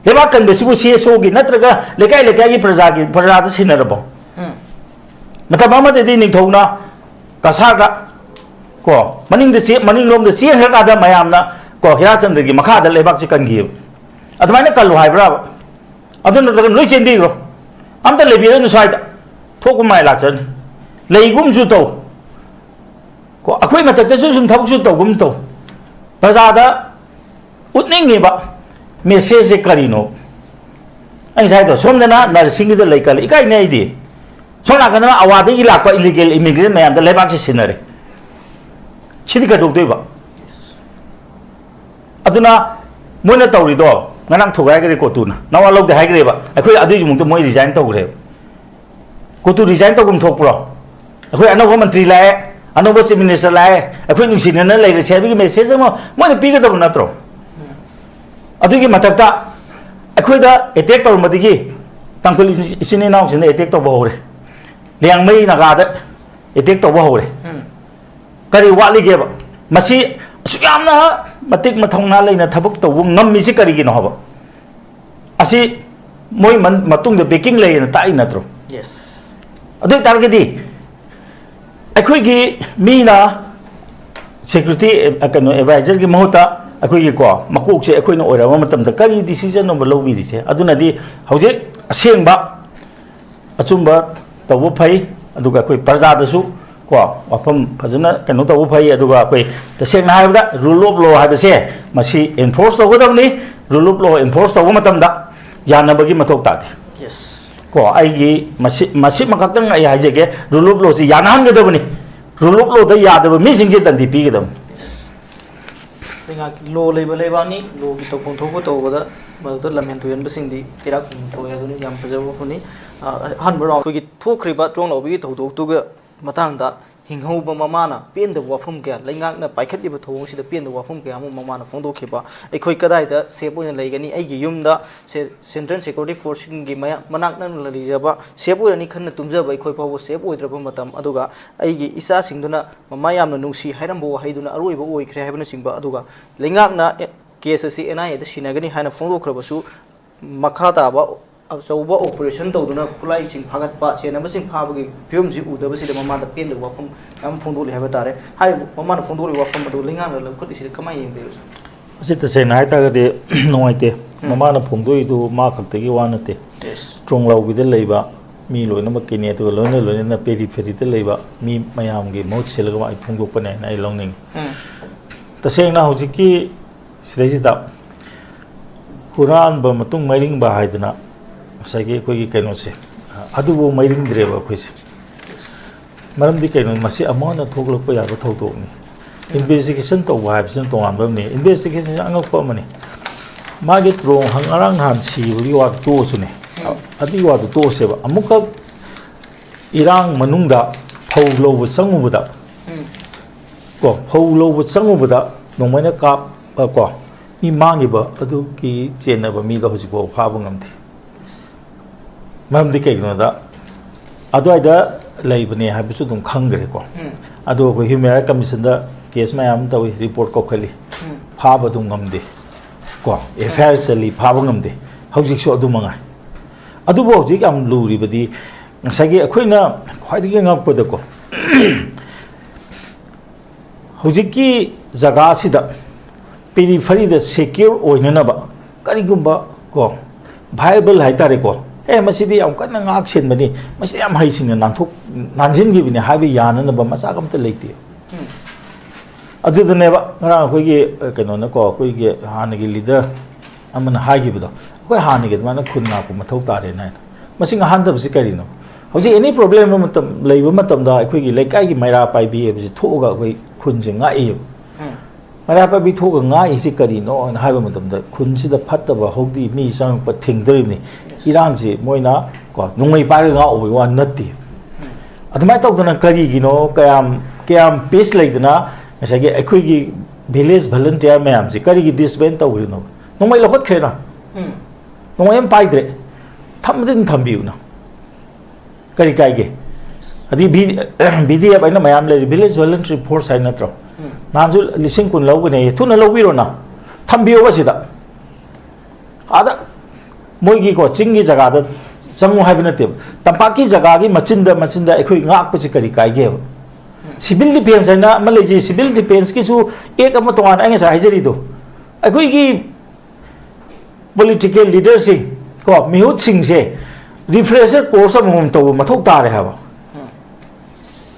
leba kan be si bu CSO gi natraga lekai gi praja da sinar bo mata mama de ni thona kasa ga ko maning de maning lom de sian hak ada mayam na ko hira chandra gi makha da lebak chikan gi admai na kalu hai bra adun na loi chen di ro am ta lebi nu sai da thok mai lak chan leigum ju to ko akhoi matak ta sum thak ju to gum to baza da utning ni ba message kari no ai sai da som na nursing da leikal ikai nei di sona kana awadi gi lak pa illegal immigrant mayam da lebak chi sinare Chidi ka dok ba aduna moina tawri do nganang thugai gre ko tu na nawa lok de hai gre ba akhoi adu jumung to moi resign to gre ko tu resign to gum thok pro akhoi anaw mantri lae anaw chief minister lae akhoi nungsi na lai re chebi message mo moina pi ga do na tro adu gi matak ta akhoi da attack tor madi gi tangkol isini naw sin attack to ba hore liang mai na ga da attack to ba hore kari wali ge ba masi suyamna matik mathongna leina thabuk to ngam mi si kari gi no ba asi moi matung de baking leina ta ina tro yes adu tar ge di akhoi gi mi na security akano advisor gi mohta akhoi gi ko makuk se akhoi no oira ma matam da kari decision no lo bi ri se aduna di hoje aseng ba achumba tawu phai aduga akhoi parja da su ko wafam fazana kanu to phai aduga koi taseng na haibda rule of law haibase masi enforce to godamni rule of law enforce to matam da yana bagi matok ta yes ko ai gi masi makatang ai haje ge rule of law si yana han godamni rule of law da yadaba mi sing je tandi pi gedam nga law leba ni law gi to pon thok to ba da ba to lamen to yan basing di tirak to ya duni yam pajaw ko ni han bro ko gi thokri ba trong lo bi to to ga matang da hinghouba mamana pen da wafum kya laingak na paikhat liba thong si da pen da wafum kya mo mamana phongdo khiba ekhoi kadai da sep oina leigani ai gi yum da central security force gi maya manak na lari jaba sep oina ni khanna tumjaba ekhoi pawo sep oidraba matam aduga ai gi isa singduna mama yamna nungsi hairambo haiduna aroiba oikhre haibana singba aduga laingak na case si NIA da sinagani haina phongdo khrabasu makha ta ba achauba operation tawduna khulai sing phagat pa chena basing phabagi pyom ji udaba si mama da pen da wafum am phongdo le haba tare hai mama na phongdo le wafum adu linga na khut si kamai yeng de asi ta se nai ta ga de noi te mama na phongdo i du ma khak te gi wa na te yes trong lau bi de leiba mi loina kini to loina peri feri te leba mi mayam gi mo chilga ma phunggo pane nai longning ta seng na hoji ki sidai da Quran ba matung mairing ba haidna sagi ko gi kaino se adu bo mairing dire ba khois maram di kaino masi amona thoglok pa ya ba thodo ni investigation to wa habsin to an ba ni investigation angak pa mani magi trong hang arang han si ri wa to su ne adi wa to se ba amuka irang manungda phau lo bu sangu bu da ko phau lo bu sangu bu da nongmai kap ko mi mangi ba adu ki chena ba mi da hoji ko pha bu ngam thi mam di ke no da adu ai da lai bne ha bi su dum khang gre ko adu ko human rights commission da case ma am tawi report ko khali pha ba dum ngam de ko affair chali pha ba ngam de hoji so adu manga adu bo ji am lu ri badi ngasagi akhoina khwai di ngak pa da ko hoji ki jaga sida periphery da secure oinana ba kari gumba ko viable hai tare ko masidi am kan ngak sen bani masidi am hai sing nan thuk nanjin gi bini habi yana na ba masa kam te leiti adu da ne ba ngara ko gi keno na ko gi han gi leader amana ha gi bido ko han gi ma na khun na ko mathau tare na masing han da bisi kari no hoji any problem matam leiba matam da ko gi lekai gi maira pai bi e bisi thu ga ko khun jing nga e maira pai bi thu ga nga e si kari no na ha ba matam da khun si da phatta ba hodi mi sang pa thing dri ni irang ji moina ko nungmai pa nga obi wa natti admai tok dana kari gi no kayam peace like dana masagi ekhui gi village volunteer mayam ji kari gi disband taw ri no nungmai lokot khre na nungmai am pai dre thamdin thambiu na kari kai ge adi bdf aina mayam le village voluntary force ai natro nanju lising kun logu ne thuna lobiro na thambiu ba sida ada moigi ko chingi jaga da changu hai bina te tampaki jaga gi machinda ekhoi ngak pu chi kari kai ge civil defense na maleji civil defense ki su ek am tongan ang sa hajeri do ekhoi gi political leadership ko mihut sing se refresher course amum to mathok ta re ha ba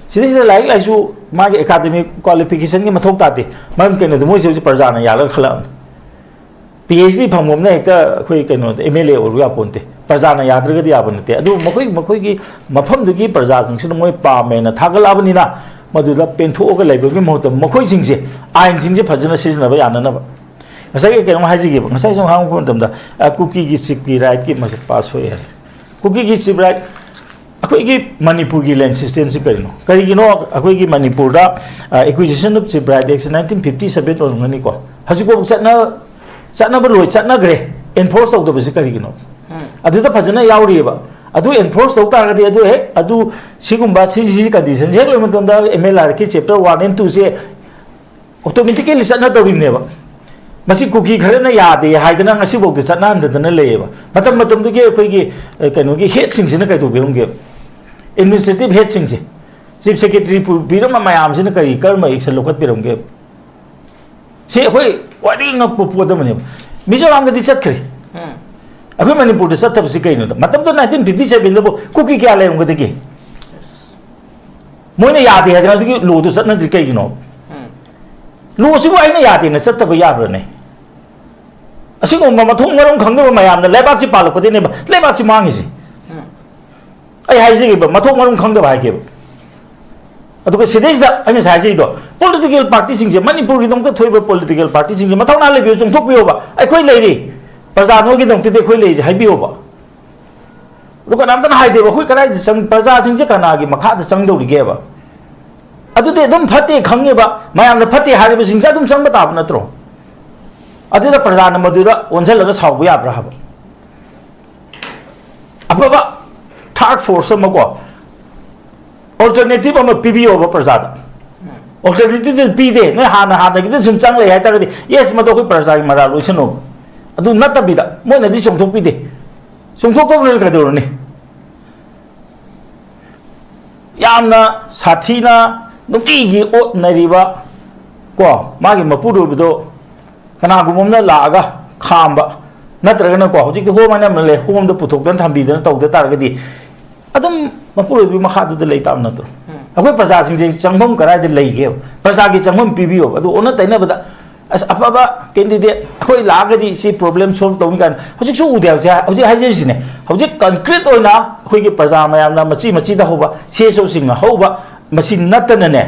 sida like lai su magi academic qualification gi mathok ta te man ken do moi se praja na ya la khala PhD phangom na ekta khoi keno MLA or ya ponte praja na yadra ga dia bonte adu makoi gi mafam du gi praja sing sin moi pa me na thagal abani na madu da pentho ga laibo gi mohta makoi sing se ain sing je phajana sijna ba yana na ba ngasai ke no haji gi ngasai song hang kon tam da cookie gi sikpi right ki ma pass hoye cookie gi sip right akoi gi manipur gi land system si karino kari gi no akoi gi manipur da acquisition of chip right 1957 on ngani ko haji ko chana ba loi chana gre enforce tok do bisi kari gino adu da phajana yauri ba adu enforce tok ta ga de adu sigumba si condition je loi maton da MLR ki chapter 1 and 2 se automatically chana do rim ne ba masi cookie khare na ya de haidana ngasi bok de chana and na le ba matam du ge koi gi kanu gi head sing sin kai do birum ge administrative head sing je chief secretary birum ma yam sin kari karma action lokat birum ge se koi wadi ngak pu da mani mizoram da dichat khre akhoi manipur da sathab si kai no da matam to 1957 da bo cookie kya le ngode ge moina ya de ha da lo du sat na di kai no lo si wa ina ya de na chat ba ya bra ne asing ma thong ngorong khang da mayam da lebak chi palak pade ne ba lebak chi mangi si ai hai ji ba ma thong ngorong khang da ba ge aduga sidais da ani sai ji do political party sing je manipur gi dong ta thoi ba political party sing je mathau na le bi chung thok bi ba ai khoi lei ri praja no gi dong te khoi lei je hai bi ba duka nam tan hai de ba khoi karai sang praja sing je kana gi makha da chang do ri ge ba adu de dum phate khang ge ba mayam na phate ha ri bi sing ja dum sang ba ta na tro adu da praja na madu da onjal la saw bu ya bra ha ba apa ba third force ma ko alternative ama PBO ba prajada alternative pide ne hana gi sum chang le hai ta gi yes ma do ko praja gi mara lo chno adu nata bida mo na di chong thok pide chong thok ko ne ka do ne yamna sathina nuki gi ot na riba ko ma gi mapuru bido kana gumom na la aga khamba natraga na ko hojik ho ma na le hom da puthok dan thambi da taw da tar ga di अदम मपुर भी मखाद the लेता नत्र अखोई प्रजा सिंह जे चंगम कराय the लेगे प्रजा की चंगम पीबियो अदु ओना तैना बदा अस अफबा कैंडिडेट अखोई लागदी सी प्रॉब्लम सॉल्व तौमी कान हजिक सु उद्या हजिक हाजे सिने हजिक कंक्रीट ओइना अखोई की प्रजा मयामना मची मची दा होबा सेसो सिंह होबा मसी नतनने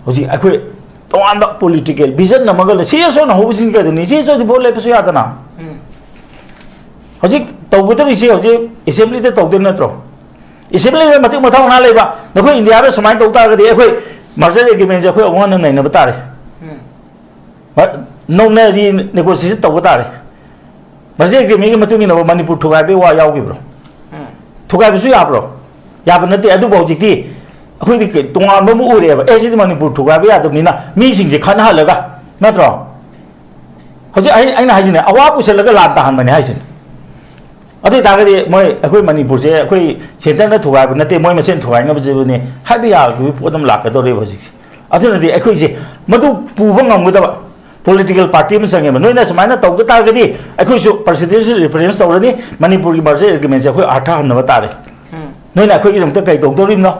हजिक अखोई तोंदा पॉलिटिकल विजन नमगल सेसो न होबसिन का दनि सेसो दि बोले पसु यादना हजिक तौगदरि से हजिक असेंबली दे तौदे नत्रो असेंबली दे मति मथाव ना लेबा नखोई इंडिया रे समाय तौता गदि अखोई मर्जर एग्रीमेंट जे अखोई ओन नैना बतारे नौना री नेगोशिएशन तब तारे मर्जर एग्रीमेंट की मतुंग इनबो मणिपुर थुगाबे वा यावगिब्रो थुगाबसु याब्रो याब नते अदु बौजिति अखोई दि तोंगान बमु उरेबा एसिदि मणिपुर थुगाबे यादबनिना मी सिंजे खनहलगा नत्रो हजे आइना हाजिने अवा पुसलगा लाता हनबने हाजिन अदु तागदि मोय अखोई मणिपुर से अखोई सेंटर न थुगाबे नते मोय मसेन थुगाइना बजेबने हाबि यागबि पोदम लाकदोरे बजिक अदुनदि अखोई से मदु पुबा ngमगदबा political party में संगे नोइना समायना तौग तारगदि अखोइसु प्रेसिडेंशियल रिफरेंस तौरनि मणिपुर की मर्जर एग्रीमेंट से अखोई आठा हनबा तारे नोइना अखोई गिदमत कई तौदोरिमनो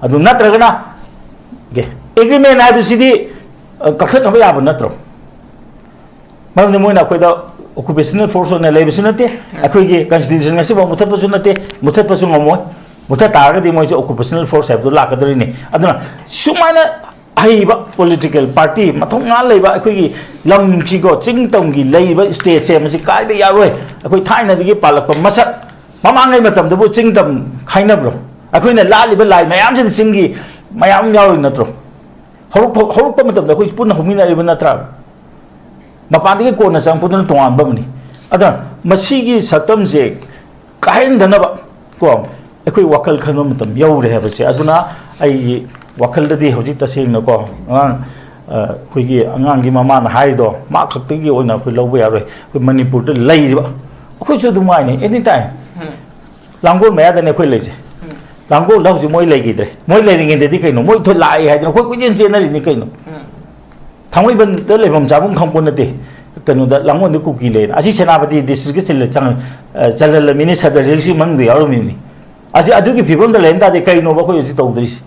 अदु नत्रगना गे एग्रीमेंट हाबिसिदि कखनबा याब नत्रो मरमदि मोइना अखोइदा ऑक्युपेशनल फोर्स ओने लेबिसु नते अखोई की कॉन्स्टिट्यूशन ngasi बा मुथतपसु नते मुथतपसु ngमोय मुथत तारगदि मोइसे ऑक्युपेशनल फोर्स हाबदु लाकदरिनि अदुना सुमायना हाइबा पॉलिटिकल पार्टी मथोंगा लेबा अखोई लम सिगो चिंगतम की लेबा स्टेट से मसि काइबे यारोय अखोई थाइना दिगे पालक मसक ममांगै मतम दबु चिंगतम खाइनब्रो अखोइना लालिबा लाइ मयाम से सिंगी मयाम यारोय नत्रो हरुप मतम द अखोई पुन होमिनारिबा नत्रा मपांदिगे कोना संपुदन तोंगान बमनी अदा मसिगी सतम से काइनदनबा को अखोई वकल खनो मतम यौरे हबसे अदुना आई वखलदि हौजी तसेंगन को अखोई आंगांगी ममाना हाइदो मा खक्तगी ओइना अखोई लौबा यारोय अखोई Manipur the लैरिबा अखोइसु दुमाइने any time Langol मयादने अखोई लेजे लांगोल हौजी मोय लैगिद्रे मोय लैरिंगेदि कैनो मोय थो लाई हाइदन अखोई कुजेन चेनरिनि कैनो थांगैबन द लेबम जाबुं खंपोनते कनो द लांगोन द कुकी लेन असि सेनापति डिस्ट्रिक्ट चिल चंग चलल मिनि सदर रिलसी मंग यारोमिनि असि अदुगी फिबम द लेन तादे कैनो बखोइ जि तौदरिस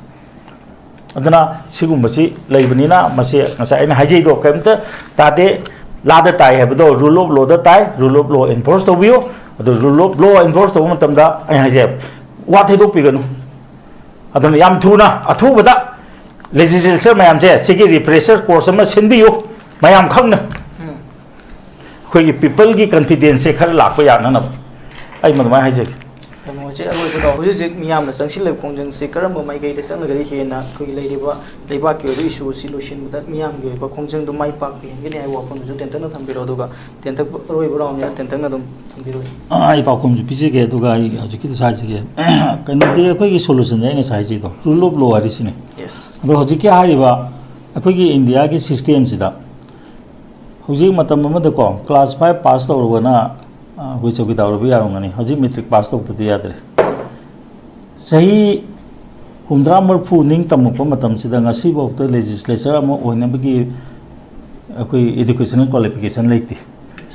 अदना सिगुमबसी लैबनिना मसे ngasa aina haijeido kaimta tade lada tai habdo rule of law da tai rule of law enforce to bio adu rule of law enforce to matamda ai haije wa thai do piganu adana yam thuna athubada legislature mayam je sigi refresher course ma sinbiyo mayam khangna khoi gi people gi confidence se khar lakpa yana na ai ma mai haije मोजे अरोइबदो हुजिक मियामना संगसिल खोंजन से करम माइगै दे संगगरि हेना खोइ लैरिबा लेबा के issue सिलुशन बदा मियाम गे बा खोंजन दु माइ पाक हेगनि आइ वाफम जु टेंटन थंबिरो दुगा टेंटक अरोइबरो आमया टेंटन दम थंबिरो आई पाकुम जु पिजे के दुगा आई हजिकि साजि के कनो दे खोइ की सॉल्यूशन ने साइजि दो रूल ऑफ लॉ आरिसिने यस दो हजिकि हारिबा अखोइ की इंडिया की सिस्टम सिदा हजिक मतम मद को क्लास 5 पास तौरबना कोई चौकी दावरबी यारोंगनी हजिक मैट्रिक पास तौतदि यादरे सही हुंद्रा मरफु निंग तमको मतम सिदा ngasi बौत लेजिस्लेचर अम ओइनबगी अखोई एजुकेशनल क्वालिफिकेशन लेति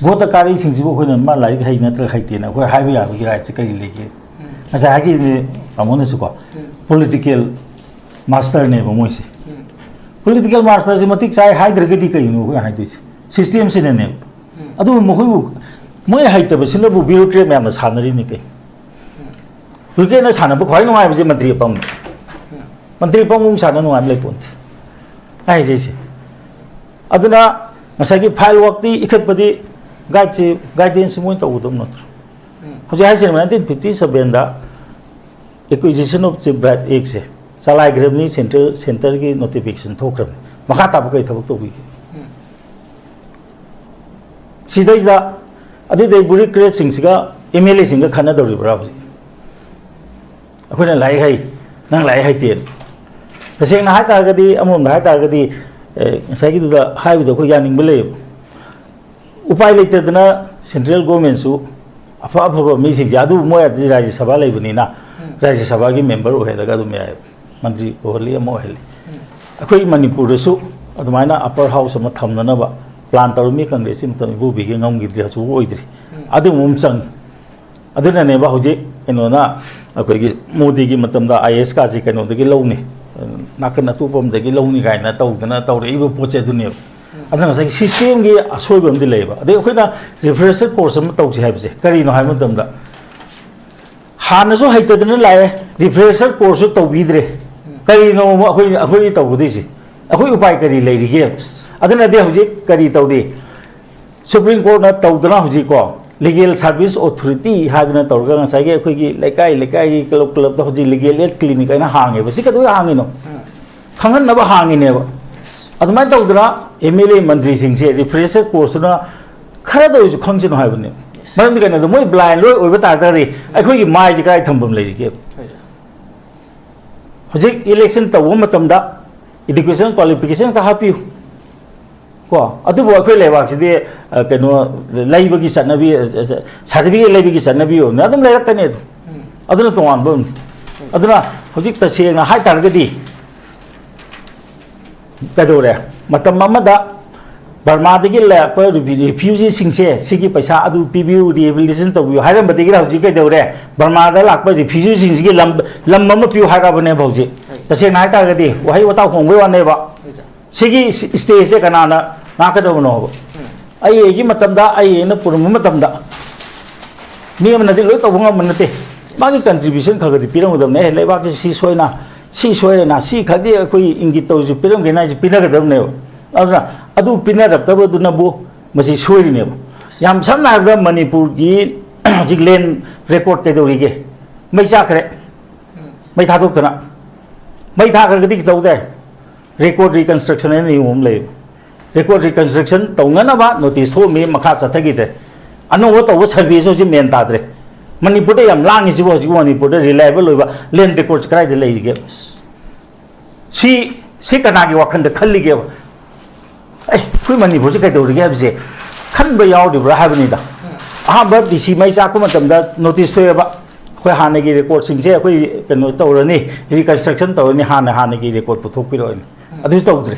भोट कारी सिंगजिबो खोइन मा लाइक हाइ नत्र हाइतेना अखोई हाइबि याबगी राइट करि लेगे असा हाजि अमोनसु को पॉलिटिकल मास्टर ने बमोइसे पॉलिटिकल मास्टर से मतिक चाइ हाइद्रगदि कइनो हो हाइदिस सिस्टम सिने ने अदु मखोइबु मोय हाइतब सिनबु ब्यूरोक्रेट मैम सानरी नि कई ब्यूरोक्रेट न सानबु खय नुवाय बजे मंत्री पम साना नुवाय लेपोन आइ जेसे अदुना मसागी फाइल वर्क ती इखतबदि गाइडेंस मोय तौदम नत्र हजे हाइसे 1957 दा acquisition of chip bright act से सलाई ग्रेवनी सेंटर की नोटिफिकेशन थोक्रम मखा ताब कई थबक तोबि सिदैदा अदुदे ब्यूरोक्रेट सिंगसिगा एमएलए सिंगा खना दौरिब्रा हजि अखोइना लाई हाइ नंग लाई हाइ तेन तसेंगना हाइ तारगदि अमम हाइ तारगदि साइगी दुदा हाइबदो खो यानिंग बले उपाय लेतेदना सेंट्रल गवर्नमेंट सु अफा अफा मी सिंग जादु मोय अदि राज्य सभा लेबनिना राज्य सभा की मेंबर ओहेलगा दुम याय मंत्री ओहली अमो ओहेली अखोइ मणिपुर दसु अदुमाइना अपर हाउस अमा थमननबा प्लान तौरमी कांग्रेस सिम तम बु बिगे ngam gidri hachu oidri adu mum chang aduna ne ba hoje ꯀꯩꯅꯣꯅ ꯑꯩꯈꯣꯏꯒꯤ ꯃꯣꯗꯤꯒꯤ ꯃꯇꯝꯗ IAS ꯀꯥꯁꯤ ꯀꯩꯅꯣꯗꯒꯤ ꯂꯧꯅꯤ ꯅꯥꯀꯟ ꯑꯇꯣꯞꯄ ꯑꯃꯗꯒꯤ ꯂꯧꯅꯤ ꯀꯥꯏꯅ ꯇꯧꯗꯅ ꯇꯧꯔꯛꯏꯕ ꯄꯣꯠꯁꯦ ꯑꯗꯨꯅꯦꯕ ꯑꯗꯨꯅ ꯉꯁꯥꯏꯒꯤ ꯁꯤꯁꯇꯦꯝꯒꯤ ꯑꯁꯣꯏꯕ ꯑꯃꯗꯤ ꯂꯩꯌꯦꯕ ꯑꯗꯩ ꯑꯩꯈꯣꯏꯅ ꯔꯤꯐ꯭ꯔꯦꯁꯔ ꯀꯣꯔꯁ ꯑꯃ ꯇꯧꯁꯤ ꯍꯥꯏꯕꯁꯦ ꯀꯔꯤꯅꯣ ꯍꯥꯏꯕ ꯃꯇꯝꯗ ꯍꯥꯟꯅꯁꯨ ꯍꯩꯇꯗꯅ ꯂꯥꯛꯑꯦ ꯔꯤꯐ꯭ꯔꯦꯁꯔ ꯀꯣꯔꯁꯁꯨ ꯇꯧꯕꯤꯗ꯭ꯔꯦ ꯀꯔꯤꯅꯣ ꯑꯩꯈꯣꯏ ꯇꯧꯒꯗꯣꯏꯁꯤ ꯑꯩꯈꯣꯏ ꯎꯄꯥꯏ ꯀꯔꯤ ꯂꯩꯔꯤꯒꯦ ꯑꯗꯨꯅꯗꯤ ꯍꯧꯖꯤꯛ ꯀꯔꯤ ꯇꯧꯔꯤ ꯁꯨꯄ꯭ꯔꯤꯝ ꯀꯣꯔꯠꯅ ꯇꯧꯗꯅ ꯍꯧꯖꯤꯛꯀꯣ ꯂꯤꯒꯦꯜ ꯁꯥꯔꯚꯤꯁ ꯑꯣꯊꯣꯔꯤꯇꯤ ꯍꯥꯏꯗꯅ ꯇꯧꯔꯒ ꯉꯁꯥꯏꯒꯤ ꯑꯩꯈꯣꯏꯒꯤ ꯂꯩꯀꯥꯏꯒꯤ ꯀ꯭ꯂꯕꯇ ꯍꯧꯖꯤꯛ ꯂꯤꯒꯦꯜ ꯑꯦꯗ ꯀ꯭ꯂꯤꯅꯤꯛ ꯍꯥꯏꯅ ꯍꯥꯡꯉꯦꯕ ꯁꯤ ꯀꯩꯗꯧ ꯍꯥꯡꯉꯤꯅꯣ ꯈꯪꯍꯟꯅꯕ ꯍꯥꯡꯉꯤꯅꯦꯕ ꯑꯗꯨꯃꯥꯏꯅ ꯇꯧꯗꯅ MLA ꯃꯟꯇ꯭ꯔꯤꯁꯤꯡꯁꯦ ꯔꯤꯐ꯭ꯔꯦꯁꯔ ꯀꯣꯔꯁꯇꯨꯅ ꯈꯔꯗ ꯑꯣꯏꯔꯁꯨ ꯈꯪꯁꯤꯅꯣ ꯍꯥꯏꯕꯅꯦ ꯃꯔꯝꯗꯤ ꯀꯩꯅꯣꯗ ꯃꯣꯏ ꯕ꯭ꯂꯥꯏꯟ ꯂꯣꯏ ꯑꯣꯏꯕ ꯇꯥꯔꯒꯗꯤ ꯑꯩꯈꯣꯏꯒꯤ ꯃꯥꯏꯁꯦ ꯀꯗꯥꯏ ꯊꯝꯐꯝ ꯂꯩꯔꯤꯒꯦ ꯍꯧꯖꯤꯛ ꯏꯂꯦꯛꯁꯟ ꯇꯧꯕ ꯃꯇꯝꯗ ꯏꯗꯨꯀꯦꯁꯟ ꯀ꯭ꯋꯥꯂꯤꯐꯤꯀꯦꯁꯟ ꯈꯛꯇ ꯍꯥꯞꯄꯤꯌꯨ ꯀꯣ ꯑꯗꯨꯕꯨ ꯑꯩꯈꯣꯏ ꯂꯩꯕꯥꯛꯁꯤꯗꯤ ꯀꯩꯅꯣ ꯂꯩꯕꯒꯤ ꯆꯠꯅꯕꯤ ꯁꯥꯔꯇꯤꯐꯤꯀꯦꯠ ꯂꯩꯕꯒꯤ ꯆꯠꯅꯕꯤ ꯑꯣꯏꯕꯅꯤ ꯑꯗꯨꯝ ꯂꯩꯔꯛꯀꯅꯤ ꯑꯗꯨꯅ ꯇꯣꯉꯥꯟꯕ ꯑꯃꯅꯤ ꯑꯗꯨꯅ ꯍꯧꯖꯤꯛ ꯇꯁꯦꯡꯅ ꯍꯥꯏꯇꯥꯔꯒꯗꯤ ꯀꯩꯗꯧꯔꯦ ꯃꯇꯝ ꯑꯃꯗ ꯕꯔꯃꯥꯗꯒꯤ ꯂꯥꯛꯄ ꯔꯤꯐ꯭ꯌꯨꯖꯤꯁꯤꯡꯁꯦ ꯁꯤꯒꯤ ꯄꯩꯁꯥ ꯑꯗꯨ ꯄꯤꯕꯤꯌꯨ ꯔꯤꯍꯦꯕꯤꯂꯤꯇꯦꯁꯟ ꯇꯧꯕꯤꯌꯨ ꯍꯥꯏꯔꯝꯕꯗꯒꯤ ꯍꯧꯖꯤꯛ ꯀꯩꯗꯧꯔꯦ ꯕꯔꯃꯥꯗ ꯂꯥꯛꯄ ꯔꯤꯐ꯭ꯌꯨꯖꯤꯁꯤꯡꯁꯤꯒꯤ ꯂꯝ ꯑꯃ ꯄꯤꯌꯨ ꯍꯥꯏꯔꯕꯅꯦꯕ ꯍꯧꯖꯤꯛ ꯇꯁꯦꯡꯅ ꯍꯥꯏꯇꯥꯔꯒꯗꯤ ꯋꯥꯍꯩ ꯋꯥꯇꯥ ꯍꯣꯡꯕꯩ ꯋꯥꯅꯦꯕ ꯁꯤꯒꯤ ꯁ꯭ꯇꯦꯖꯁꯦ ꯀꯅꯥꯅ ꯉꯥꯛꯀꯗꯕꯅꯣꯕ ꯑꯩꯒꯤ ꯃꯇꯝꯗ ꯑꯩꯅ ꯄꯨꯔꯝꯕ ꯃꯇꯝꯗ ꯃꯤ ꯑꯃꯅꯗꯤ ꯂꯣꯏ ꯇꯧꯕ ꯉꯝꯕ ꯅꯠꯇꯦ ꯃꯥꯒꯤ ꯀꯟꯇ꯭ꯔꯤꯕ꯭ꯌꯨꯁꯟ ꯈꯔꯗꯤ ꯄꯤꯔꯝꯒꯗꯕꯅꯦ ꯂꯩꯕꯥꯛꯁꯤ ꯁꯤ ꯁꯣꯏꯅ ꯁꯤ ꯁꯣꯏꯔꯦꯅ ꯁꯤ ꯈꯔꯗꯤ ꯑꯩꯈꯣꯏ ꯏꯪꯒꯤꯠ ꯇꯧꯔꯤꯁꯤ ꯄꯤꯔꯝꯒꯦꯅ ꯍꯥꯏꯁꯤ ꯄꯤꯅꯒꯗꯕꯅꯦꯕ ꯑꯗꯨꯅ ꯑꯗꯨ ꯄꯤꯅꯔꯛꯇꯕꯗꯨꯅꯕꯨ ꯃꯁꯤ ꯁꯣꯏꯔꯤꯅꯦꯕ ꯌꯥꯝ ꯁꯝꯅ ꯍꯥꯏꯔꯕꯗ ꯃꯅꯤꯄꯨꯔꯒꯤ ꯍꯧꯖꯤꯛ ꯂꯦꯟ ꯔꯦꯀꯣꯔꯠ ꯀꯩꯗꯧꯔꯤꯒꯦ ꯃꯩ ꯆꯥꯛꯈ꯭ꯔꯦ ꯃꯩ ꯊꯥꯗꯣꯛꯇꯅ ꯃꯩ ꯊꯥꯈ꯭ꯔꯒꯗꯤ ꯀꯩꯗꯧꯗꯦ ꯔꯦꯀꯣꯔꯠ ꯔꯤꯀꯟꯁꯇ꯭ꯔꯛꯁꯟ ꯍꯥꯏꯅ ꯅꯤꯌꯣꯝ ꯑꯃ ꯂꯩꯌꯦꯕ ꯔꯦꯀꯣꯔꯠ ꯔꯤꯀꯟꯁꯇ꯭ꯔꯛꯁꯟ ꯇꯧꯅꯅꯕ ꯅꯣꯇꯤꯁ ꯊꯣꯛꯑꯝꯃꯤ ꯃꯈꯥ ꯆꯠꯊꯈꯤꯗ꯭ꯔꯦ ꯑꯅꯧꯕ ꯇꯧꯕ ꯁꯔꯚꯦꯁꯨ ꯍꯧꯖꯤꯛ ꯃꯦꯟ ꯇꯥꯗ꯭ꯔꯦ ꯃꯅꯤꯄꯨꯔꯗ ꯌꯥꯝ ꯂꯥꯡꯉꯤꯁꯤꯕꯨ ꯍꯧꯖꯤꯛ ꯃꯅꯤꯄꯨꯔꯗ ꯔꯤꯂꯥꯏꯕꯜ ꯑꯣꯏꯕ ꯂꯦꯟ ꯔꯦꯀꯣꯔꯠꯁ ꯀꯗꯥꯏꯗ ꯂꯩꯔꯤꯒꯦ ꯁꯤ ꯀꯅꯥꯒꯤ ꯋꯥꯈꯜꯗ ꯈꯜꯂꯤꯒꯦꯕ ꯑꯩꯈꯣꯏ ꯃꯅꯤꯄꯨꯔꯁꯤ ꯀꯩꯗꯧꯔꯤꯒꯦ ꯍꯥꯏꯕꯁꯦ ꯈꯟꯕ ꯌꯥꯎꯔꯤꯕ꯭ꯔꯥ ꯍꯥꯏꯕꯅꯤꯗ ꯑꯍꯥꯟꯕ DC ꯃꯩ ꯆꯥꯛꯄ ꯃꯇꯝꯗ ꯅꯣꯇꯤꯁ ꯊꯣꯛꯑꯦꯕ ꯑꯩꯈꯣꯏ ꯍꯥꯟꯅꯒꯤ ꯔꯦꯀꯣꯔꯠꯁꯤꯡꯁꯦ ꯑꯩꯈꯣꯏ ꯀꯩꯅꯣ ꯇꯧꯔꯅꯤ ꯔꯤꯀꯟꯁꯇ꯭ꯔꯛꯁꯟ ꯇꯧꯔꯅꯤ ꯍꯥꯟꯅꯒꯤ ꯔꯦꯀꯣꯔꯠ ꯄꯨꯊꯣꯛꯄꯤꯔꯛꯑꯅꯤ ꯑꯗꯨꯁꯨ ꯇꯧꯗ꯭ꯔꯦ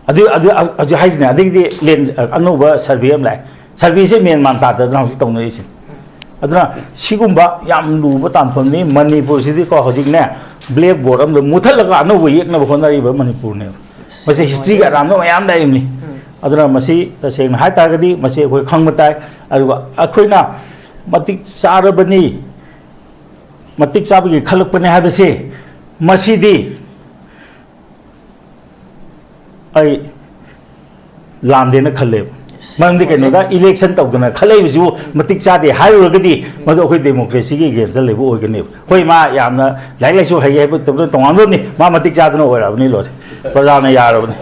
ꯍꯧꯖꯤꯛ ꯍꯥꯏꯁꯤꯅꯦ ꯑꯗꯒꯤꯗꯤ ꯂꯦꯟ ꯑꯅꯧꯕ ꯁꯔꯚꯦ ꯑꯃ ꯂꯥꯛꯑꯦ ꯁꯔꯚꯦꯁꯦ ꯃꯦꯟ ꯃꯥꯟ ꯇꯥꯗꯗꯅ ꯍꯧꯖꯤꯛ ꯇꯧꯅꯔꯤꯁꯦ ꯑꯗꯨꯅ ꯁꯤꯒꯨꯝꯕ ꯌꯥꯝ ꯂꯨꯕ ꯇꯥꯟꯐꯝꯅꯤ ꯃꯅꯤꯄꯨꯔꯁꯤꯗꯤꯀꯣ ꯍꯧꯖꯤꯛꯅꯦ ꯕ꯭ꯂꯦꯛ ꯕꯣꯔꯗ ꯑꯃꯗ ꯃꯨꯊꯠꯂꯒ ꯑꯅꯧꯕ ꯌꯦꯛꯅꯕ ꯍꯣꯠꯅꯔꯤꯕ ꯃꯅꯤꯄꯨꯔꯅꯦꯕ ꯃꯁꯤ ꯍꯤꯁꯇ꯭ꯔꯤꯒꯤ ꯑꯔꯥꯟꯕ ꯃꯌꯥꯝ ꯂꯩꯔꯤꯕꯅꯤ ꯑꯗꯨꯅ ꯃꯁꯤ ꯇꯁꯦꯡꯅ ꯍꯥꯏꯇꯥꯔꯒꯗꯤ ꯃꯁꯤ ꯑꯩꯈꯣꯏ ꯈꯪꯕ ꯇꯥꯏ ꯑꯗꯨꯒ ꯑꯩꯈꯣꯏꯅ ꯃꯇꯤꯛ ꯆꯥꯔꯕꯅꯤ ꯃꯇꯤꯛ ꯆꯥꯕꯒꯤ ꯈꯜꯂꯛꯄꯅꯤ ꯍꯥꯏꯕꯁꯤ ꯃꯁꯤꯗꯤ ꯑꯩ ꯂꯥꯟꯗꯦꯅ ꯈꯜꯂꯦꯕ ꯃꯔꯝꯗꯤ ꯀꯩꯅꯣꯗ ꯏꯂꯦꯛꯁꯟ ꯇꯧꯗꯅ ꯈꯜꯂꯛꯏꯕꯁꯤꯕꯨ ꯃꯇꯤꯛ ꯆꯥꯗꯦ ꯍꯥꯏꯔꯨꯔꯒꯗꯤ ꯃꯗꯨ ꯑꯩꯈꯣꯏ ꯗꯦꯃꯣꯀ꯭ꯔꯦꯁꯤꯒꯤ ꯑꯦꯒꯦꯟꯁꯇ ꯂꯩꯕ ꯑꯣꯏꯒꯅꯦꯕ ꯍꯣꯏ ꯃꯥ ꯌꯥꯝꯅ ꯂꯥꯏꯔꯤꯛ ꯂꯥꯏꯁꯨ ꯍꯩ ꯍꯥꯏꯕ ꯇꯣꯉꯥꯟꯕꯅꯤ ꯃꯥ ꯃꯇꯤꯛ ꯆꯥꯗꯅ ꯑꯣꯏꯔꯕꯅꯤ ꯂꯣꯏꯔꯦ ꯄ꯭ꯔꯖꯥꯅ ꯌꯥꯔꯕꯅꯤ